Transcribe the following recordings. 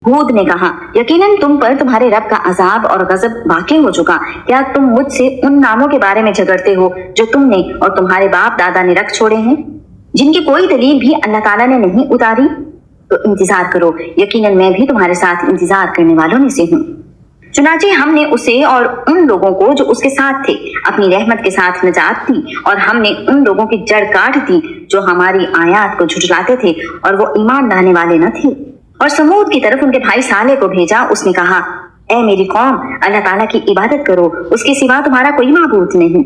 हूद ने कहा, यकीनन तुम पर तुम्हारे रब का अजाब और गजब वाक़ई हो चुका। क्या तुम मुझसे उन नामों के बारे में झगड़ते हो जो तुमने और तुम्हारे बाप दादा ने रख छोड़े हैं, जिनकी कोई दलील भी अल्लाह ताला ने नहीं उतारी? तो इंतजार करो, यकीनन मैं भी तुम्हारे साथ इंतजार करने वालों में से हूँ। चुनाचे हमने उसे और उन लोगों को जो उसके साथ थे अपनी रहमत के साथ निजात दी, और हमने उन लोगों की जड़ काट दी जो हमारी आयात को झुठलाते थे और वो ईमान लाने वाले न थे। और समूद की तरफ उनके भाई साले को भेजा। उसने कहा, ए मेरी कौम, अल्लाह ताला की इबादत करो, उसके सिवा तुम्हारा कोई माबूद नहीं।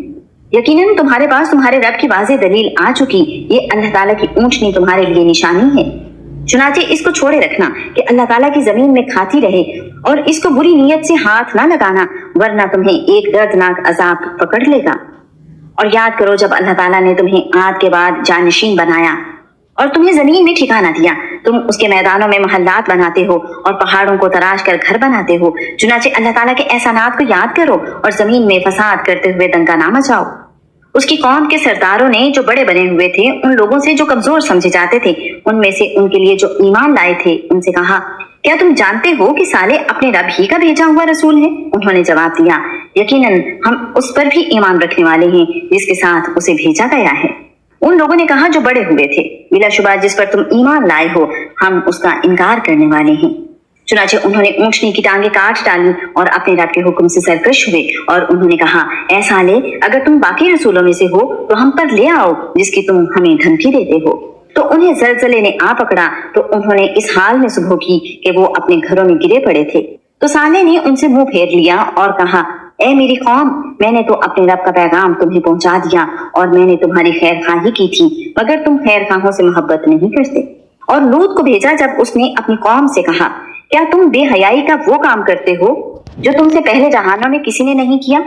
यकीनन तुम्हारे पास तुम्हारे रब की वाज़ेह दलील आ चुकी, ये अल्लाह ताला की ऊंचनी तुम्हारे लिए निशानी है। चुनाचे इसको छोड़े रखना कि अल्लाह ताला की जमीन में खाती रहे, और इसको बुरी नीयत से हाथ ना लगाना, वरना तुम्हें एक दर्दनाक अजाब पकड़ लेगा। और याद करो जब अल्लाह ताला ने तुम्हें आद के बाद जानशीन बनाया और तुम्हें जमीन में ठिकाना दिया, तुम उसके मैदानों में महल्लात बनाते हो और पहाड़ों को तराश कर घर बनाते हो। चुनाचे अल्लाह ताला के एहसानात को याद करो और जमीन में फसाद करते हुए दंगा ना मचाओ। उसकी कौम के सरदारों ने जो बड़े बने हुए थे उन लोगों से जो कमजोर समझे जाते थे, उनमें से उनके लिए जो ईमान लाए थे, उनसे कहा, क्या तुम जानते हो कि साले अपने रब ही का भेजा हुआ रसूल है? उन्होंने जवाब दिया, यकीनन हम उस पर भी ईमान रखने वाले हैं जिसके साथ उसे भेजा गया है। उन लोगों ने कहा जो बड़े हुए थे, बिलाशुबा जिस पर तुम ईमान लाए हो हम उसका इनकार करने वाले हैं। चुनाचे उन्होंने ऊंटनी की टांगे काट डाली और अपने रब के हुक्म से सरकश हुए, और उन्होंने कहा, ऐ साले, अगर तुम बाकी रसूलों में से हो तो हम पर ले आओ जिसकी तुम हमें धमकी देते हो। तो उन्हें जलजले ने आ पकड़ा, तो उन्होंने इस हाल में सुबह की कि वो अपने घरों में गिरे पड़े थे। तो साले ने उनसे मुंह फेर लिया और कहा, ए मेरी कौम, मैंने तो अपने रब का पैगाम तुम्हें पहुंचा दिया और मैंने तुम्हारी खैर खाही की थी, मगर तुम खैर खाहों से मोहब्बत नहीं करते। और लूत को भेजा जब उसने अपनी कौम से कहा, क्या तुम बेहयाई का वो काम करते हो जो तुमसे पहले जहानों में किसी ने नहीं किया?